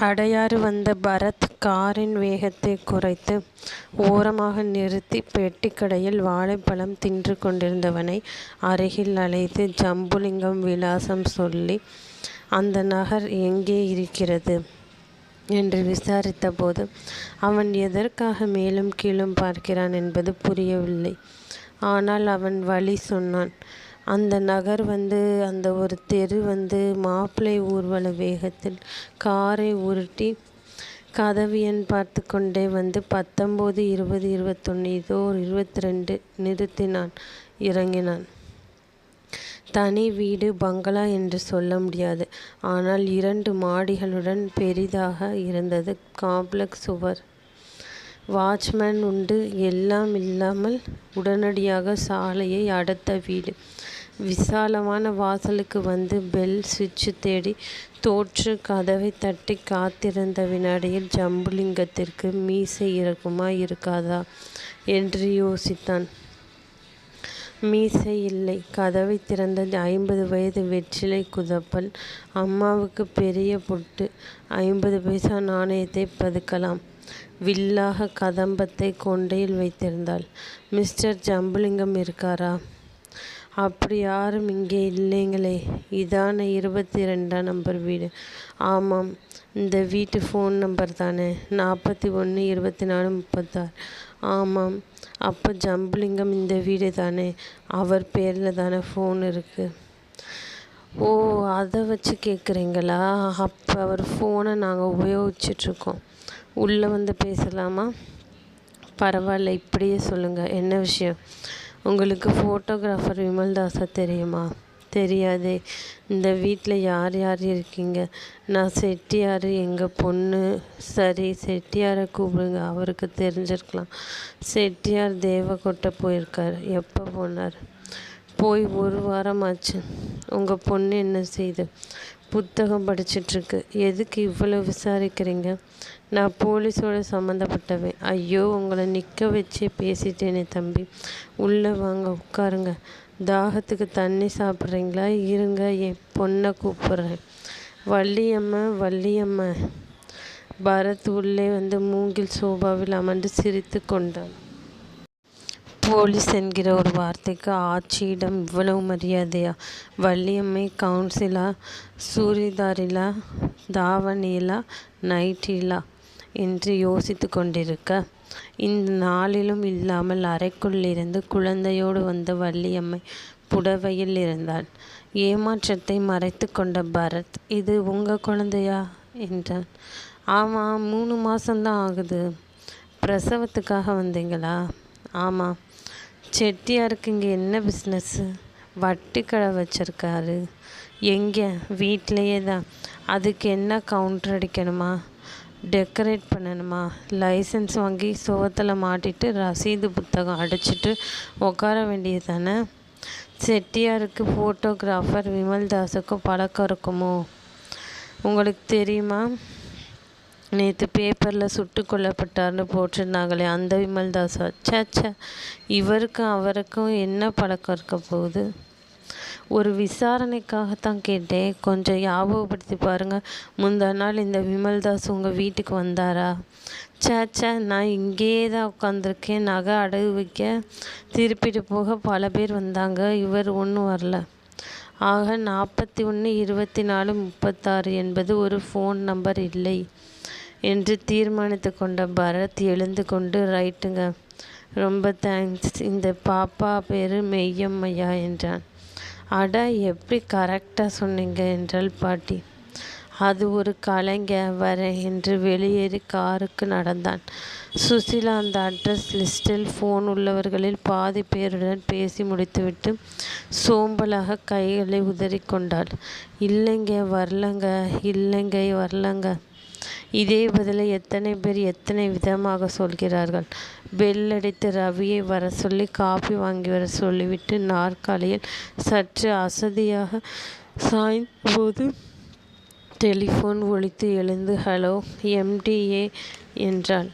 அடையாறு வந்த பரத் காரின் வேகத்தை குறைத்து ஓரமாக நிறுத்தி பெட்டிக்கடையில் வாழைப்பழம் தின்று கொண்டிருந்தவனை அருகில் அழைத்து ஜம்புலிங்கம் விலாசம் சொல்லி, அந்த நகர் எங்கே இருக்கிறது என்று விசாரித்தபோது அவன் எதற்காக மேலும் கீழும் பார்க்கிறான் என்பது புரியவில்லை. ஆனால் அவன் வழி சொன்னான். அந்த நகர் அந்த ஒரு தெரு மாப்பிள்ளை ஊர்வல வேகத்தில் காரை உருட்டி கதவு எண் பார்த்து கொண்டே 19, 20, 21 இதோ 22 நிறுத்தினான். இறங்கினான். தனி வீடு, பங்களா என்று சொல்ல முடியாது. ஆனால் 2 மாடிகளுடன் பெரிதாக இருந்தது காம்ப்ளெக்ஸ். சுவர், வாட்ச்மேன் உண்டு. எல்லாம் இல்லாமல் உடனடியாக சாலையை அடுத்த வீடு. விசாலமான வாசலுக்கு பெல் சுவிட்ச் தேடி தோற்று கதவை தட்டி காத்திருந்த வினாடியில் ஜம்புலிங்கத்திற்கு மீசை இருக்குமா இருக்காதா என்று யோசித்தான். மீசை இல்லை. கதவை திறந்த 50 வயது வெற்றிலை குதப்பல். அம்மாவுக்கு பெரிய பொட்டு. 50 பைசா நாணயத்தை பதுக்கலாம். வில்லாக கதம்பத்தை கொண்டையில் வைத்திருந்தாள். மிஸ்டர் ஜம்புலிங்கம் இருக்காரா? அப்படி யாரும் இங்கே இல்லைங்களே. இதான 22ஆம் நம்பர் வீடு? ஆமாம். இந்த வீட்டு ஃபோன் நம்பர் தானே? 41 24 36. ஆமாம். அப்போ ஜம்புலிங்கம் இந்த வீடு தானே? அவர் பேரில் தானே ஃபோன் இருக்குது? ஓ, அதை வச்சு கேட்குறீங்களா? அப்போ அவர் ஃபோனை நாங்கள் உபயோகிச்சிட்ருக்கோம். உள்ளே பேசலாமா? பரவாயில்ல, இப்படியே சொல்லுங்கள். என்ன விஷயம்? உங்களுக்கு ஃபோட்டோகிராஃபர் விமல்தாஸை தெரியுமா? தெரியாதே. இந்த வீட்டில் யார் யார் இருக்கீங்க? நான் செட்டியார், எங்கள் பொண்ணு. சரி, செட்டியாரை கூப்பிடுங்க, அவருக்கு தெரிஞ்சிருக்கலாம். செட்டியார் தேவக்கோட்டை போயிருக்கார். எப்போ போனார்? போய் 1 வாரம் ஆச்சு. உங்கள் பொண்ணு என்ன செய்யுது? புத்தகம் படிச்சிட்ருக்கு. எதுக்கு இவ்வளோ விசாரிக்கிறீங்க? நான் போலீஸோடு சம்மந்தப்பட்டவன். ஐயோ, உங்களை நிற்க வச்சே பேசிட்டேனே தம்பி. உள்ளே வாங்க, உட்காருங்க. தாகத்துக்கு தண்ணி சாப்பிட்றீங்களா? இருங்க, என் பொண்ணை கூப்பிட்றேன். வள்ளியம்மா, வள்ளியம்மா. பரத் உள்ளே மூங்கில் சோபாவில் அமர்ந்து சிரித்து கொண்டான். போலீஸ் என்கிற ஒரு வார்த்தைக்கு ஆட்சியிடம் இவ்வளவு மரியாதையா? வள்ளியம்மை கவுன்சிலா, சூரிதாரிலா, தாவணியிலா, நைட்டிலா என்று யோசித்து கொண்டிருக்க, இந்த நாளிலும் இல்லாமல் அறைக்குள்ளிருந்து குழந்தையோடு வந்த வள்ளியம்மை புடவையில் இருந்தாள். ஏமாற்றத்தை மறைத்து கொண்ட பரத், இது உங்கள் குழந்தையா என்றான். ஆமாம், 3 மாதம்தான் ஆகுது. பிரசவத்துக்காக வந்தீங்களா? ஆமாம். செட்டியாருக்கு இங்கே என்ன பிஸ்னஸ்ஸு? வட்டி கடை வச்சுருக்காரு. எங்கே? வீட்டிலையே தான். அதுக்கு என்ன கவுண்டர் அடிக்கணுமா? டெக்கரேட் பண்ணணுமா? லைசன்ஸ் வாங்கி சுவத்தில் மாட்டிட்டு ரசீது புத்தகம் அடிச்சிட்டு உட்கார வேண்டியது தானே? செட்டியாருக்கு ஃபோட்டோகிராஃபர் விமல்தாஸுக்கும் பழக்கம் இருக்குமோ? உங்களுக்கு தெரியுமா? நேற்று பேப்பரில் சுட்டு கொல்லப்பட்டார்னு போட்டிருந்தாங்களே, அந்த விமல்தாஸா? சேச்சே, இவருக்கும் அவருக்கும் என்ன பழக்கம் இருக்க போகுது? ஒரு விசாரணைக்காகத்தான் கேட்டேன். கொஞ்சம் ஞாபகப்படுத்தி பாருங்கள். முந்தா நாள் இந்த விமல்தாஸ் உங்கள் வீட்டுக்கு வந்தாரா? சேச்சே, நான் இங்கேயே தான் உட்காந்துருக்கேன். நகை அடகு வைக்க திருப்பிட்டு போக பல பேர் வந்தாங்க. இவர் ஒன்றும் வரல. ஆக 41 24 36 என்பது ஒரு ஃபோன் நம்பர் இல்லை என்று தீர்மானித்து கொண்ட பரத் எழுந்து கொண்டு, ரைட்டுங்க, ரொம்ப தேங்க்ஸ். இந்த பாப்பா பேர் மெய்யம்மையா என்றான். அட, எப்படி கரெக்டாக சொன்னீங்க என்றாள் பாட்டி. அது ஒரு கலைங்க. வரேன் என்று வெளியேறி காருக்கு நடந்தான். சுசிலா அந்த அட்ரஸ் லிஸ்டில் ஃபோன் உள்ளவர்களில் பாதி பேருடன் பேசி முடித்துவிட்டு சோம்பலாக கைகளை உதறிக்கொண்டாள். இல்லைங்க, வரலங்க. இல்லைங்க, வரலங்க. இதே பதிலை எத்தனை பேர் எத்தனை விதமாக சொல்கிறார்கள். பெல் அடித்து ரவியை வர சொல்லி காபி வாங்கி வர சொல்லிவிட்டு நாற்காலியில் சற்று அசதியாக சாய்ந்தபோது டெலிஃபோன் ஒலித்து எழுந்து, ஹலோ MDA என்றாள்.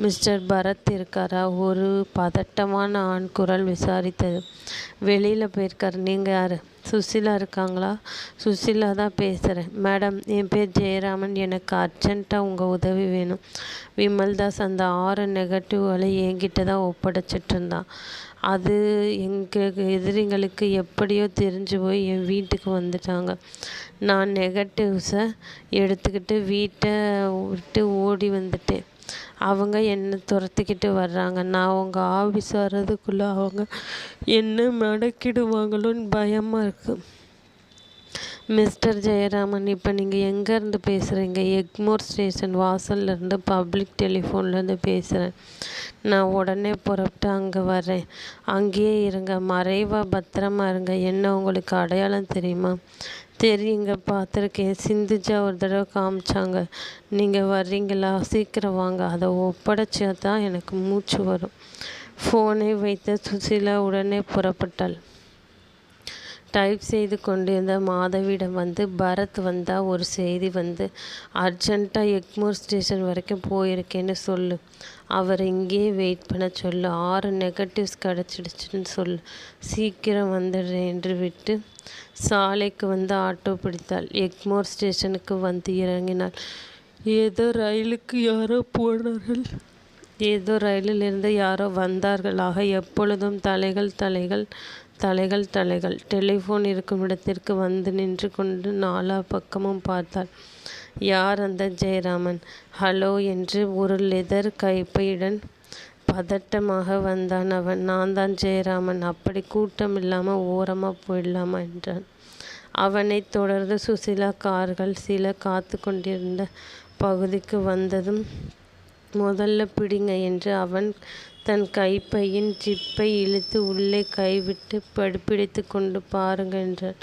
மிஸ்டர் பரத் இருக்காரா? ஒரு பதட்டமான ஆண் குரல் விசாரித்தது. வெளியில் போயிருக்கார். நீங்கள் யார்? சுசிலா இருக்காங்களா? சுசிலா தான் பேசுகிறேன். மேடம், என் பேர் ஜெயராமன். எனக்கு அர்ஜென்ட்டாக உங்கள் உதவி வேணும். விமல்தாஸ் அந்த 6 நெகட்டிவ்களை என்கிட்ட தான் ஒப்படைச்சிட்டு இருந்தான். அது எங்களுக்கு எதிரிங்களுக்கு எப்படியோ தெரிஞ்சு போய் என் வீட்டுக்கு வந்துட்டாங்க. நான் நெகட்டிவ்ஸை எடுத்துக்கிட்டு வீட்டை விட்டு ஓடி வந்துட்டேன். அவங்க என்னை துரத்திக்கிட்டு வர்றாங்க. நான் உங்கள் ஆஃபீஸ் வர்றதுக்குள்ளே அவங்க என்ன மடக்கிடுவாங்களோன்னு பயமாக இருக்குது. மிஸ்டர் ஜெயராமன், இப்போ நீங்கள் எங்கேருந்து பேசுகிறீங்க? எக்மோர் ஸ்டேஷன் வாசல்லேருந்து பப்ளிக் டெலிஃபோன்லேருந்து பேசுகிறேன். நான் உடனே புறப்பட்டு அங்கே வர்றேன். அங்கேயே இருங்க, மறைவாக பத்திரமா இருங்க. என்ன உங்களுக்கு அடையாளம் தெரியுமா? தெரியுங்க, பார்த்துருக்கேன். சிந்துஜா ஒரு தடவை காமிச்சாங்க. நீங்கள் வர்றீங்களா? சீக்கிரம் வாங்க. அதை ஒப்படைச்சா தான் எனக்கு மூச்சு வரும். ஃபோனை வைத்த சுசிலா உடனே புறப்பட்டாள். டைப் செய்து கொண்டிருந்த மாதவியிடம் வந்து, பரத் வந்தால் ஒரு செய்தி வந்து, அர்ஜென்ட்டாக எக்மோர் ஸ்டேஷன் வரைக்கும் போயிருக்கேன்னு சொல்லு. அவர் இங்கேயே வெயிட் பண்ண சொல்லு. 6 நெகட்டிவ்ஸ் கிடச்சிடுச்சுன்னு சொல்லு. சீக்கிரம் வந்துடுறேன் என்று விட்டு சாலைக்கு வந்து ஆட்டோ பிடித்தாள். எக்மோர் ஸ்டேஷனுக்கு வந்து இறங்கினாள். ஏதோ ரயிலுக்கு யாரோ போனார்கள். ஏதோ ரயிலிலிருந்து யாரோ வந்தார்கள். ஆக எப்பொழுதும் தலைகள். டெலிஃபோன் இருக்கும் இடத்திற்கு வந்து நின்று கொண்டு 4 பக்கமும் பார்த்தாள். யார் அந்த ஜெயராமன்? ஹலோ என்று ஒரு லெதர் கைப்பையுடன் பதட்டமாக வந்தான் அவன். நான் தான் ஜெயராமன். அப்படி கூட்டம் இல்லாமல் ஓரமாக போயிடலாமா என்றான். அவனைத் தொடர்ந்து சுசிலா கார்கள் சில காத்து கொண்டிருந்த பகுதிக்கு வந்ததும், முதல்ல பிடிங்க என்று அவன் தன் கைப்பையின் ஜிப்பை இழுத்து உள்ளே கைவிட்டு பிடித்து கொண்டு பாருங்க என்றான்.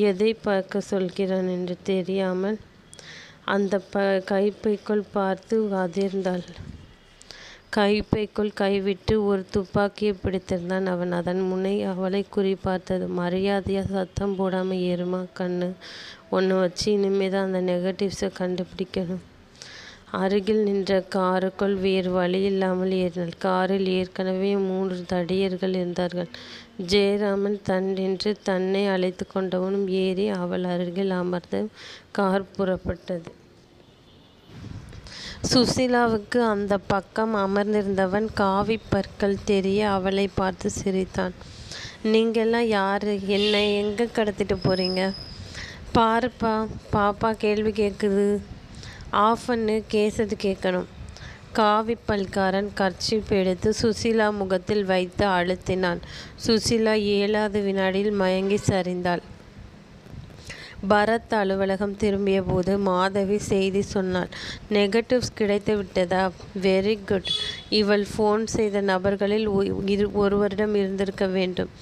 எதை பார்க்க சொல்கிறான் என்று தெரியாமல் அந்த கைப்பைக்குள் பார்த்து அதிர்ந்தாள். கைப்பைக்குள் கைவிட்டு ஒரு துப்பாக்கியை பிடித்திருந்தான் அவன். அதன் முனை அவளை குறிப்பார்த்தது. மரியாதையாக சத்தம் போடாமல் ஏறுமா கண்ணு. ஒன்று வச்சு இனிமேதான் அந்த நெகட்டிவ்ஸை கண்டுபிடிக்கணும். அருகில் நின்ற காருக்குள் வேறு வழி இல்லாமல் ஏறினாள். காரில் ஏற்கனவே 3 தடியர்கள் இருந்தார்கள். ஜெயராமன் என்று தன்னை அழைத்து கொண்டவனும் ஏறி அவள் அருகில் அமர்ந்து கார் புறப்பட்டது. சுசிலாவுக்கு அந்த பக்கம் அமர்ந்திருந்தவன் காவி பற்கள் தெரிய அவளை பார்த்து சிரித்தான். நீங்கள்லாம் யாரு? என்னை எங்கே கடத்திட்டு போகிறீங்க? பாருப்பா, பாப்பா கேள்வி கேட்குது. ஆஃப்னு கேசது கேட்கணும். காவி பல்காரன் கர்ச்சீப் எடுத்து சுசிலா முகத்தில் வைத்து அழுத்தினான். சுசிலா 7வது வினாடியில் மயங்கி சரிந்தாள். பரத் அலுவலகம் திரும்பிய போது மாதவி செய்தி சொன்னாள். நெகட்டிவ்ஸ் கிடைத்து விட்டதா? Very good. இவள் ஃபோன் செய்த நபர்களில் ஒருவரிடம் இருந்திருக்க வேண்டும்.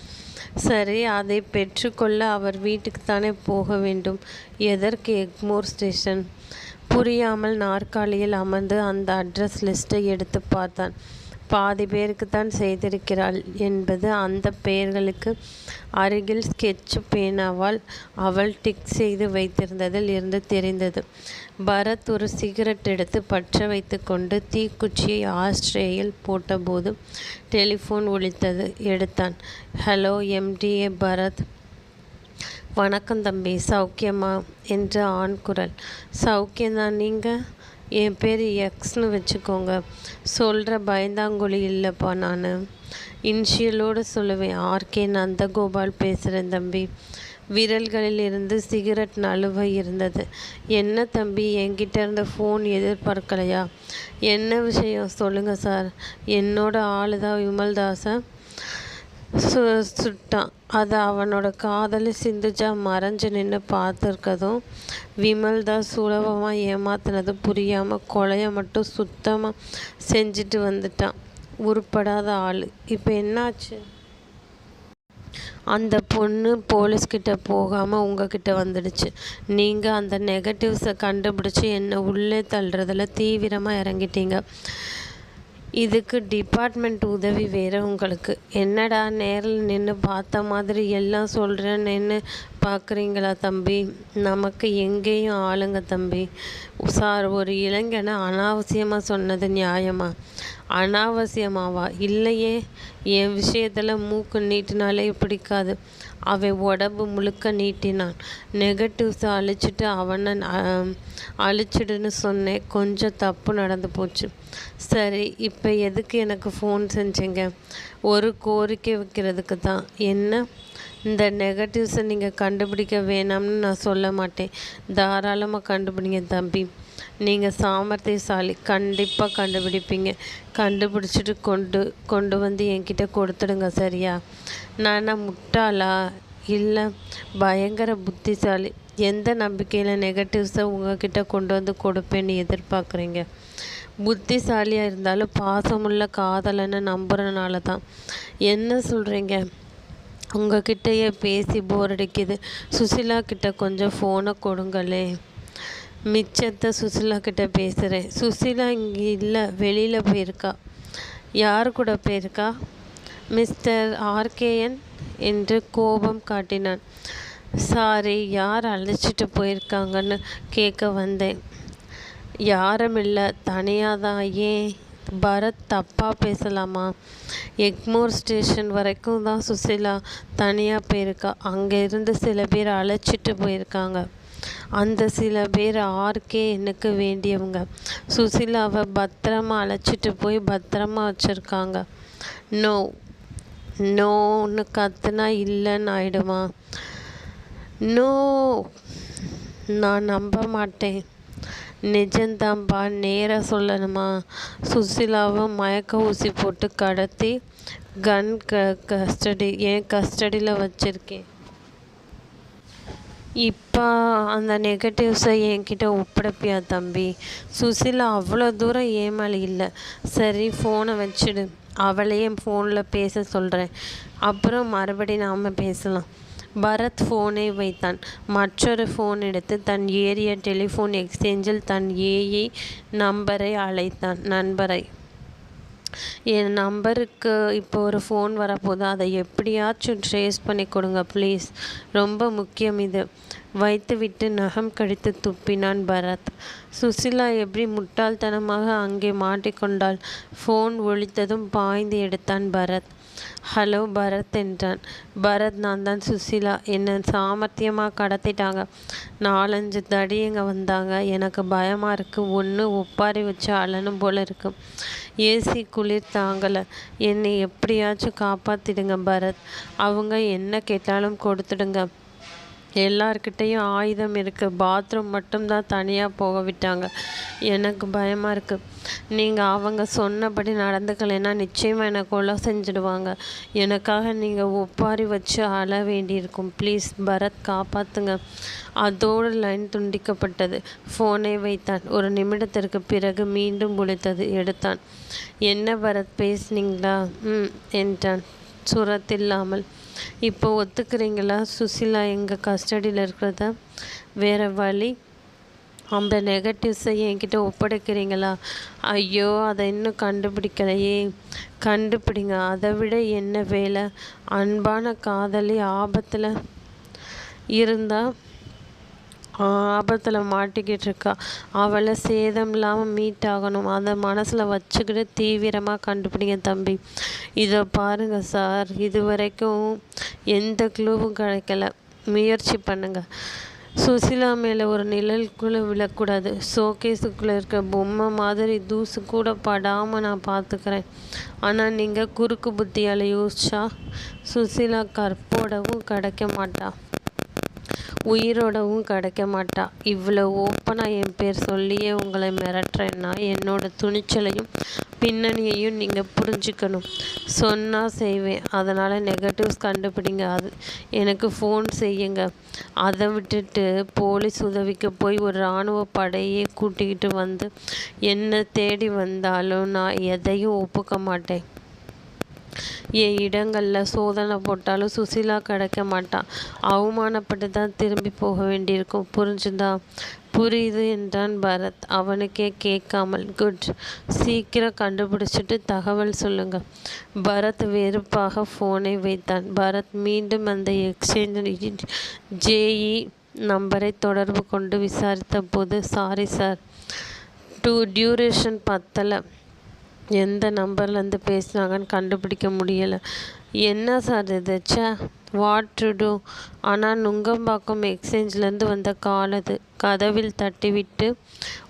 சரி, அதை பெற்றுக்கொள்ள அவர் வீட்டுக்குத்தானே போக வேண்டும். எதற்கு எக்மோர் ஸ்டேஷன்? புரியாமல் நாற்காலியில் அமர்ந்து அந்த அட்ரஸ் லிஸ்ட்டை எடுத்து பார்த்தான். பாதி பேருக்குத்தான் செய்திருக்கிறாள் என்பது அந்த பெயர்களுக்கு அருகில் ஸ்கெட்ச் பேனாவால் அவள் டிக் செய்து வைத்திருந்ததில் இருந்து தெரிந்தது. பரத் ஒரு சிகரெட் எடுத்து பற்ற வைத்து கொண்டு தீக்குச்சியை ஆஸ்ட்ரேயில் போட்டபோது டெலிஃபோன் ஒலித்தது. எடுத்தான். Hello, MDA Bharath. வணக்கம் தம்பி, சௌக்கியமா என்ற ஆண் குரல். சௌக்கியந்தான். நீங்கள்? என் பேர் எக்ஸ்னு வச்சுக்கோங்க. சொல்கிற பயந்தாங்குழி இல்லைப்பா. நான் இன்ஷியலோடு சொல்லுவேன். RK நந்தகோபால் பேசுகிறேன் தம்பி. விரல்களில் இருந்து சிகரெட் நழுவ இருந்தது. என்ன தம்பி, என்கிட்ட இருந்த ஃபோன் எதிர்பார்க்கலையா? என்ன விஷயம் சொல்லுங்கள் சார். என்னோட ஆளுதான் விமல்தாஸை சுட்டான். அதை அவனோட காதலி சிந்துஜா மறைஞ்சு நின்று பார்த்துருக்கதும், விமல்தாஸ் சுலபமாக ஏமாத்தினதும் புரியாமல் கொலையை மட்டும் சுத்தமாக செஞ்சுட்டு வந்துட்டான். உருப்படாத ஆள். இப்போ என்னாச்சு? அந்த பொண்ணு போலீஸ்கிட்ட போகாமல் உங்ககிட்ட வந்துடுச்சு. நீங்கள் அந்த நெகட்டிவ்ஸை கண்டுபிடிச்சி என்னை உள்ளே தள்ளுறதில் தீவிரமாக இறங்கிட்டீங்க. இதுக்கு டிபார்ட்மெண்ட் உதவி வேறு உங்களுக்கு. என்னடா நேரில் நின்று பார்த்த மாதிரி எல்லாம் சொல்கிறேன்னு பார்க்குறீங்களா தம்பி, நமக்கு எங்கேயும் ஆளுங்க தம்பி. சார், ஒரு இளைஞனை அனாவசியமாக சொன்னது நியாயமா? அனாவசியமாவா? இல்லையே, என் விஷயத்தில் மூக்கு நீட்டினாலே பிடிக்காது. அவன் உடம்பு முழுக்க நீட்டினான். நெகட்டிவ்ஸை அழிச்சிட்டு அவனை அழிச்சிடுன்னு சொன்னேன். கொஞ்சம் தப்பு நடந்து போச்சு. சரி, இப்போ எதுக்கு எனக்கு ஃபோன் செஞ்சீங்க? ஒரு கோரிக்கை வைக்கிறதுக்கு தான். என்ன? இந்த நெகட்டிவ்ஸை நீங்கள் கண்டுபிடிக்க வேணாம்னு நான் சொல்ல மாட்டேன். தாராளமாக கண்டுபிடிங்க தம்பி. நீங்கள் சாமர்த்தியசாலி, கண்டிப்பாக கண்டுபிடிப்பீங்க. கண்டுபிடிச்சிட்டு கொண்டு வந்து என்கிட்ட கொடுத்துடுங்க, சரியா? நான் முட்டாளா? இல்லை, பயங்கர புத்திசாலி. எந்த நம்பிக்கையில் நெகட்டிவ்ஸை உங்ககிட்ட கொண்டு வந்து கொடுப்பேன்னு எதிர்பார்க்குறீங்க? புத்திசாலியாக இருந்தாலும் பாசமுள்ள காதலன்னு நம்புறதுனால தான். என்ன சொல்கிறீங்க? உங்ககிட்டயே பேசி போர் அடிக்குது. சுசிலா கிட்ட கொஞ்சம் ஃபோனை கொடுங்களே. மிச்சத்தை சுசிலா கிட்ட பேசுகிறேன். சுசிலா இங்கே இல்லை, வெளியில் போயிருக்கா. யார் கூட போயிருக்கா? மிஸ்டர் ஆர்கேஎன் என்று கோபம் காட்டினான். சாரி, யார் அழைச்சிட்டு போயிருக்காங்கன்னு கேட்க வந்தேன். யாரும் இல்லை, தனியாக தான். ஏன் பரத் தப்பாக பேசலாமா? எக்மோர் ஸ்டேஷன் வரைக்கும் தான் சுசிலா தனியாக போயிருக்கா. அங்கே இருந்து சில பேர் அழைச்சிட்டு போயிருக்காங்க. அந்த சில பேர் ஆர்கே எனக்கு வேண்டியவங்க. சுசிலாவை பத்திரமா அழைச்சிட்டு போய் பத்திரமா வச்சுருக்காங்க. நோ நோன்னு கத்துனா இல்லைன்னு ஆயிடுமா? நோ, நான் நம்ப மாட்டேன். நிஜந்தாம்பா, நேராக சொல்லணுமா? சுசிலாவை மயக்க ஊசி போட்டு கடத்தி கன் என் கஸ்டடியில் வச்சுருக்கேன். இப்போ அந்த நெகட்டிவ்ஸை என்கிட்ட ஒப்படைப்பியா தம்பி? சுசிலா அவ்வளோ தூரம் ஏமாளி இல்லை. சரி, ஃபோனை வச்சுடு. அவளையே ஃபோனில் பேச சொல்கிறேன். அப்புறம் மறுபடி நாம் பேசலாம். பரத் ஃபோனை வைத்தான். மற்றொரு ஃபோன் எடுத்து தன் ஏரிய டெலிஃபோன் எக்ஸ்சேஞ்சில் தன் ஏஐ நம்பரை அழைத்தான். நண்பரை, என் நம்பருக்கு இப்போ ஒரு ஃபோன் வரப்போது, அதை எப்படியாச்சும் ட்ரேஸ் பண்ணி கொடுங்க ப்ளீஸ். ரொம்ப முக்கியம் இது. வைத்துவிட்டு நகம் கடித்து துப்பினான் பரத். சுசிலா எப்படி முட்டாள்தனமாக அங்கே மாட்டிக்கொண்டாள்? ஃபோன் ஒலித்ததும் பாய்ந்து எடுத்தான் பரத். ஹலோ பரத் என்றான். பரத், நான் தான் சுசிலா. என்னை சாமர்த்தியமாக கடத்திட்டாங்க. 4-5 தடியங்க வந்தாங்க. எனக்கு பயமாக இருக்குது. ஒன்று ஒப்பாரி வச்சு அழனும் போல் இருக்கு. ஏசி குளிர் தாங்கலை. என்னை எப்படியாச்சும் காப்பாற்றிடுங்க பரத். அவங்க என்ன கேட்டாலும் கொடுத்துடுங்க. எல்லார்கிட்டேயும் ஆயுதம் இருக்குது. பாத்ரூம் மட்டும்தான் தனியாக போக விட்டாங்க. எனக்கு பயமாக இருக்குது. நீங்கள் அவங்க சொன்னபடி நடந்துக்கலைன்னா நிச்சயமாக என்னை கொலை செஞ்சுடுவாங்க. எனக்காக நீங்கள் ஒப்பாரி வச்சு அழ வேண்டியிருக்கும். ப்ளீஸ் பரத், காப்பாற்றுங்க. அதோடு லைன் துண்டிக்கப்பட்டது. ஃபோனை வைத்தான். ஒரு நிமிடத்திற்கு பிறகு மீண்டும் ஒலித்தது. எடுத்தான். என்ன பரத், பேசுனீங்களா? என்றான் சுரத்தில்லாமல். இப்போ ஒத்துக்கிறீங்களா சுசிலா எங்கள் கஸ்டடியில் இருக்கிறத? வேறு வழி? அந்த நெகட்டிவ்ஸை என்கிட்ட ஒப்படைக்கிறீங்களா? ஐயோ, அதை இன்னும் கண்டுபிடிக்கலையே. கண்டுபிடிங்க. அதை விட என்ன வேலை? அன்பான காதலி ஆபத்தில் மாட்டிக்கிட்டு இருக்கா. அவளை சேதம் இல்லாமல் மீட் ஆகணும். அதை மனசில் வச்சுக்கிட்டு தீவிரமாக கண்டுபிடிங்க தம்பி. இதை பாருங்கள் சார், இது வரைக்கும் எந்த க்ளூவும் கிடைக்கல. முயற்சி பண்ணுங்க. சுசிலா மேலே ஒரு நிழலுக்குள்ளே விழக்கூடாது. ஷோகேஸுக்குள்ளே இருக்க பொம்மை மாதிரி தூசு கூட படாமல் நான் பார்த்துக்கிறேன். ஆனால் நீங்கள் குறுக்கு புத்தியால் யோசிச்சா சுசிலா கற்போடவும் கிடைக்க மாட்டா, உயிரோடவும் கிடைக்க மாட்டா. இவ்வளோ ஓப்பனாக என் பேர் சொல்லியே உங்களை மிரட்டுறேன்னா என்னோட துணிச்சலையும் பின்னணியையும் நீங்கள் புரிஞ்சுக்கணும். சொன்னால் செய்வேன். அதனால் நெகட்டிவ்ஸ் கண்டுபிடிங்க. அது எனக்கு ஃபோன் செய்யுங்க. அதை விட்டுட்டு போலீஸ் உதவிக்கு போய் ஒரு இராணுவ படையே கூட்டிக்கிட்டு வந்து என்ன தேடி வந்தாலும் நான் எதையும் ஒப்புக்க மாட்டேன். என் இடங்களில் சோதனை போட்டாலும் சுசிலா கிடைக்க மாட்டான். அவமானப்பட்டு தான் திரும்பி போக வேண்டியிருக்கும். புரிஞ்சுதா? புரியுது என்றான் பரத் அவனுக்கே கேட்காமல். குட், சீக்கிரம் கண்டுபிடிச்சிட்டு தகவல் சொல்லுங்க. பரத் வெறுப்பாக ஃபோனை வைத்தான். பரத் மீண்டும் அந்த எக்ஸ்சேஞ்ச் ஜேஇ நம்பரை தொடர்பு கொண்டு விசாரித்த போது, சாரி சார், டியூரேஷன் பத்தலை, எந்த நம்பர்லேருந்து பேசுனாங்கன்னு கண்டுபிடிக்க முடியலை. என்ன சார் இது? What to do? ஆனால் நுங்கம்பாக்கம் எக்ஸ்சேஞ்சிலேருந்து வந்த கால் அது. கதவில் தட்டிவிட்டு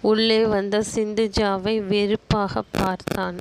உள்ளே வந்த சிந்துஜாவை வெறுப்பாக பார்த்தான்.